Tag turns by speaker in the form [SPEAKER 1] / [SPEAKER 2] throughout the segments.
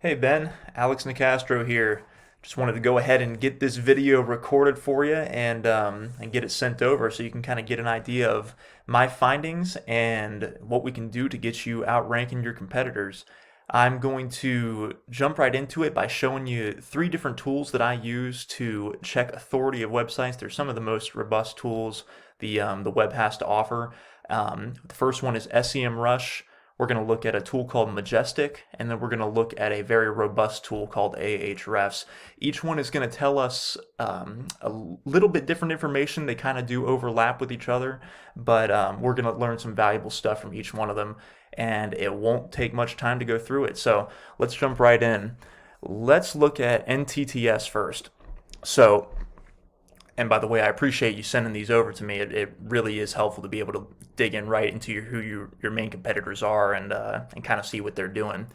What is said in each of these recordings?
[SPEAKER 1] Hey Ben, Alex Nicastro here. Just wanted to go ahead and get this video recorded for you and get it sent over so you can kind of get an idea of my findings and what we can do to get you outranking your competitors. I'm going to jump right into it by showing you three different tools that I use to check authority of websites. They're some of the most robust tools the web has to offer. The first one is SEMrush. We're going to look at a tool called Majestic, and then we're going to look at a very robust tool called Ahrefs. Each one is going to tell us a little bit different information. They kind of do overlap with each other, but we're going to learn some valuable stuff from each one of them, and it won't take much time to go through it. So let's jump right in. Let's look at NTTS first. So and by the way, I appreciate you sending these over to me. It really is helpful to be able to dig in right into who your main competitors are and kind of see what they're doing.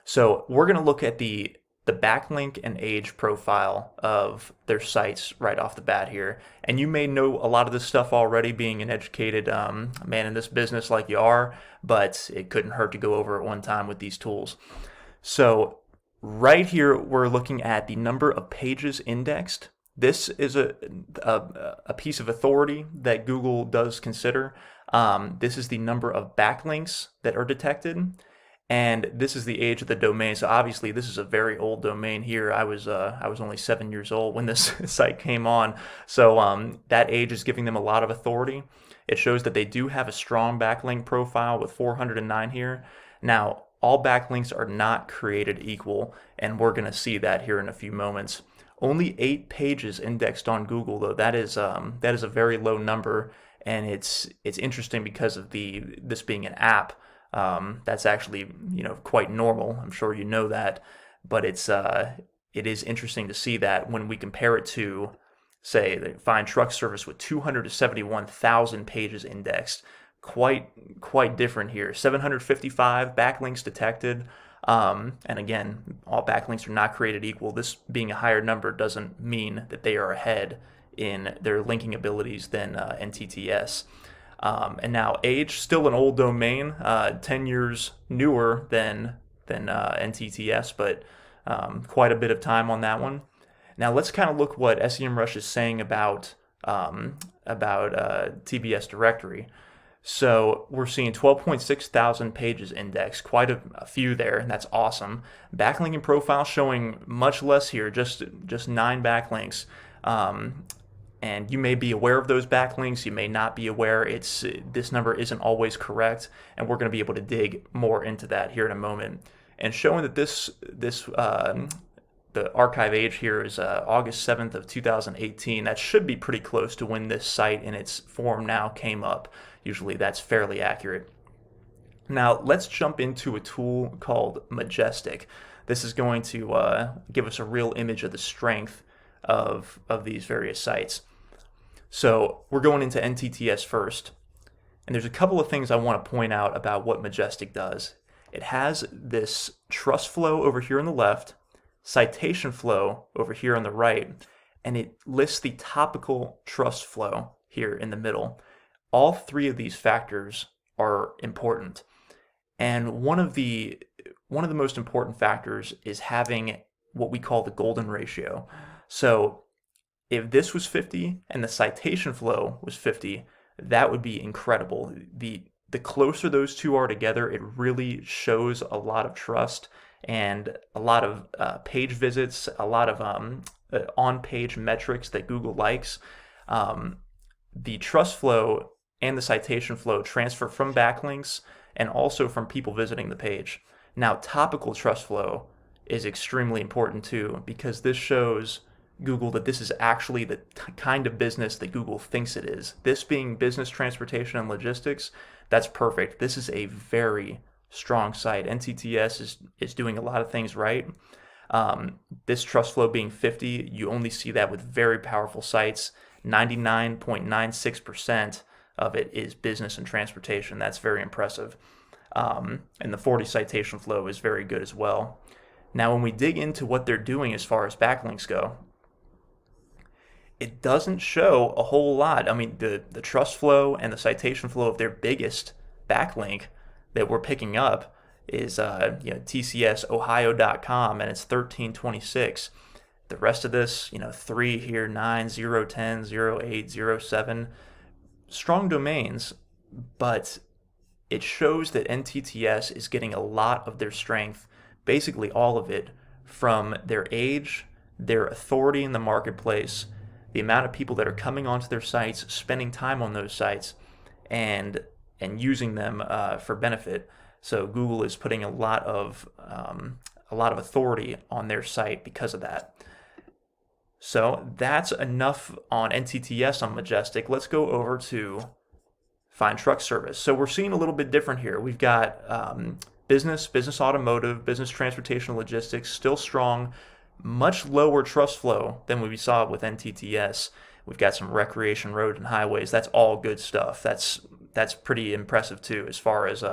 [SPEAKER 1] So we're going to look at the backlink and age profile of their sites right off the bat here. And you may know a lot of this stuff already, being an educated man in this business like you are, but it couldn't hurt to go over it one time with these tools. So right here, we're looking at the number of pages indexed. This is a piece of authority that Google does consider. This is the number of backlinks that are detected, and this is the age of the domain. So obviously, this is a very old domain here. I was only 7 years old when this site came on, so that age is giving them a lot of authority. It shows that they do have a strong backlink profile with 409 here. Now, all backlinks are not created equal, and we're going to see that here in a few moments. Only 8 pages indexed on Google, though. That is a very low number, and it's interesting because of this being an app. That's actually quite normal. I'm sure you know that, but it is interesting to see that when we compare it to, say, the Find Truck Service with 271,000 pages indexed. Quite different here. 755 backlinks detected. And again, all backlinks are not created equal. This being a higher number doesn't mean that they are ahead in their linking abilities than NTTS. And now age, still an old domain, 10 years newer than NTTS, but quite a bit of time on that one. Now let's kind of look what SEMrush is saying about TBS directory. So we're seeing 12.6 thousand pages indexed, quite a few there, and that's awesome. Backlinking profile showing much less here, just 9 backlinks. And you may be aware of those backlinks, you may not be aware. This number isn't always correct, and we're going to be able to dig more into that here in a moment. And showing that the archive age here is August 7th of 2018. That should be pretty close to when this site in its form now came up. Usually that's fairly accurate. Now let's jump into a tool called Majestic. This is going to give us a real image of the strength of these various sites. So we're going into NTTS first. And there's a couple of things I want to point out about what Majestic does. It has this trust flow over here on the left, citation flow over here on the right, and it lists the topical trust flow here in the middle. All 3 of these factors are important. And one of the most important factors is having what we call the golden ratio. So if this was 50 and the citation flow was 50, that would be incredible. The closer those two are together, it really shows a lot of trust and a lot of page visits, a lot of on-page metrics that Google likes. The trust flow and the citation flow transfer from backlinks and also from people visiting the page. Now, topical trust flow is extremely important too, because this shows Google that this is actually the kind of business that Google thinks it is. This being business, transportation, and logistics, that's perfect. This is a very strong site. NTTS is doing a lot of things right. This trust flow being 50, you only see that with very powerful sites. 99.96% of it is business and transportation. That's very impressive. And the 40 citation flow is very good as well. Now, when we dig into what they're doing as far as backlinks go, it doesn't show a whole lot. I mean, the trust flow and the citation flow of their biggest backlink that we're picking up is tcsohio.com, and it's 1326. The rest of this, 3 here, 9, 0, 10, 0, 8, 0, 7, strong domains, but it shows that NTTS is getting a lot of their strength, basically all of it, from their age, their authority in the marketplace, the amount of people that are coming onto their sites, spending time on those sites, and using them for benefit. So Google is putting a lot of authority on their site because of that. So that's enough on NTTS on Majestic. Let's go over to Find Truck Service. So we're seeing a little bit different here. We've got business automotive, business transportation logistics, still strong, much lower trust flow than we saw with NTTS. We've got some recreation, road, and highways. That's all good stuff. That's pretty impressive too, as far as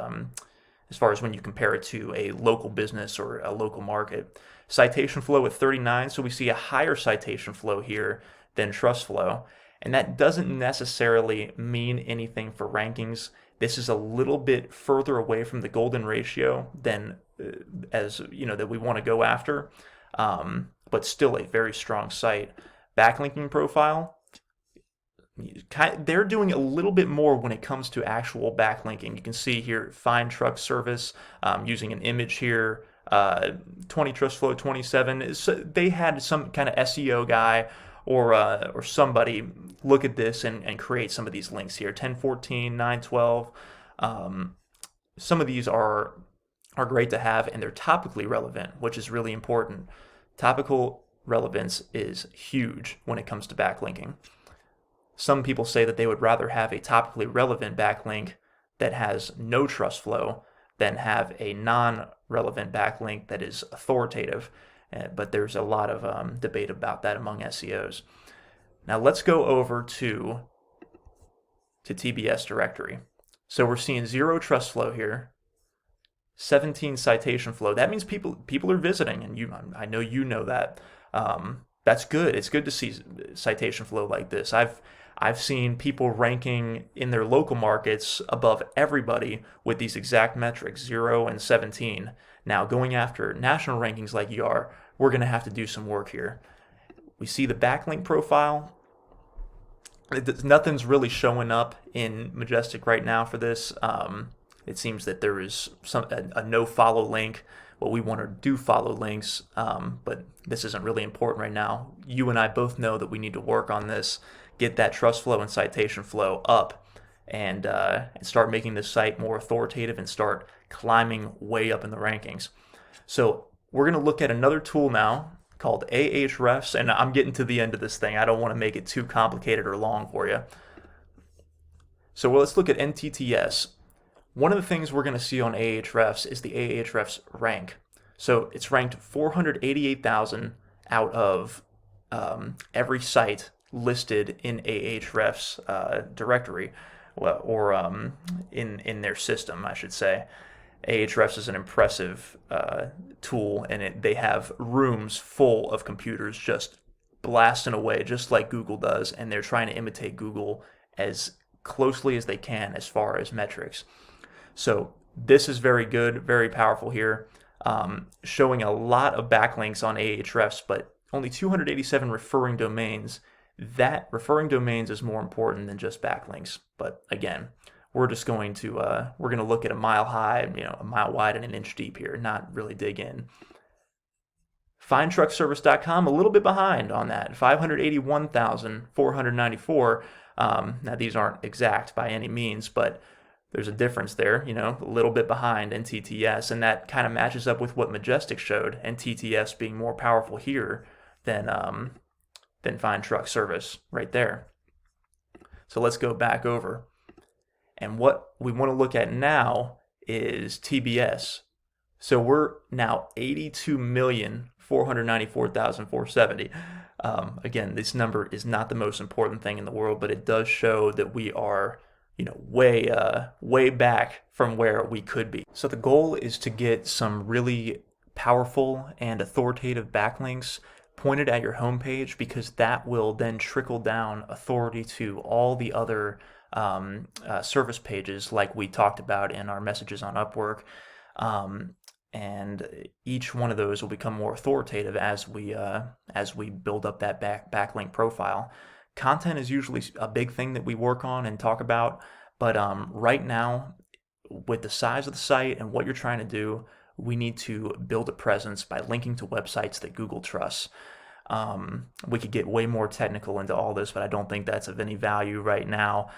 [SPEAKER 1] when you compare it to a local business or a local market. Citation flow at 39, so we see a higher citation flow here than trust flow. And that doesn't necessarily mean anything for rankings. This is a little bit further away from the golden ratio than that we want to go after, but still a very strong site. Backlinking profile, they're doing a little bit more when it comes to actual backlinking. You can see here, Find Truck Service, using an image here, 20 trust flow, 27. So they had some kind of SEO guy or somebody look at this and create some of these links here. 1014, 912. Some of these are great to have, and they're topically relevant, which is really important. Topical relevance is huge when it comes to backlinking. Some people say that they would rather have a topically relevant backlink that has no trust flow than have a non-relevant backlink that is authoritative. But there's a lot of debate about that among SEOs. Now let's go over to TBS directory. So we're seeing 0 trust flow here, 17 citation flow. That means people are visiting, and I know you know that. That's good. It's good to see citation flow like this. I've seen people ranking in their local markets above everybody with these exact metrics, 0 and 17. Now, going after national rankings like you are, we're going to have to do some work here. We see the backlink profile. Nothing's really showing up in Majestic right now for this. It seems that there is a no follow link. Well, we want to do follow links, but this isn't really important right now. You and I both know that we need to work on this, get that trust flow and citation flow up, and start making this site more authoritative and start climbing way up in the rankings. So we're going to look at another tool now called Ahrefs, and I'm getting to the end of this thing. I don't want to make it too complicated or long for you. So let's look at NTTS. One of the things we're going to see on Ahrefs is the Ahrefs rank. So it's ranked 488,000 out of every site listed in Ahrefs directory, or in their system, I should say. Ahrefs is an impressive tool, and they have rooms full of computers just blasting away, just like Google does, and they're trying to imitate Google as closely as they can as far as metrics. So this is very good, very powerful here, showing a lot of backlinks on Ahrefs, but only 287 referring domains. That referring domains is more important than just backlinks. But again, we're just going to look at a mile high, a mile wide, and an inch deep here, not really dig in. FindTruckService.com, a little bit behind on that, 581,494. Now these aren't exact by any means, but there's a difference there, a little bit behind NTTS, and that kind of matches up with what Majestic showed, NTTS being more powerful here than Find Truck Service right there. So let's go back over. And what we want to look at now is TBS. So we're now 82,494,470. Again, this number is not the most important thing in the world, but it does show that we are, way back from where we could be. So the goal is to get some really powerful and authoritative backlinks pointed at your homepage, because that will then trickle down authority to all the other service pages like we talked about in our messages on Upwork. Um, and each one of those will become more authoritative as we build up that backlink profile. Content is usually a big thing that we work on and talk about, but right now, with the size of the site and what you're trying to do, we need to build a presence by linking to websites that Google trusts. We could get way more technical into all this, but I don't think that's of any value right now.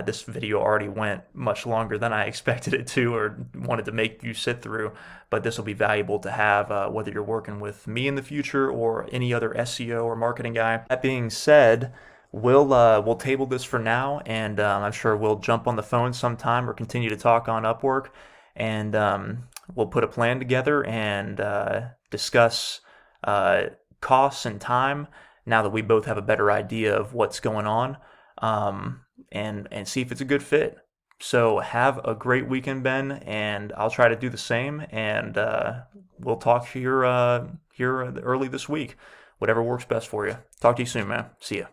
[SPEAKER 1] This video already went much longer than I expected it to or wanted to make you sit through, but this will be valuable to have whether you're working with me in the future or any other SEO or marketing guy. That being said, we'll table this for now, and I'm sure we'll jump on the phone sometime or continue to talk on Upwork, and we'll put a plan together and discuss costs and time now that we both have a better idea of what's going on, and see if it's a good fit. So have a great weekend, Ben, and I'll try to do the same. And we'll talk here early this week. Whatever works best for you. Talk to you soon, man. See ya.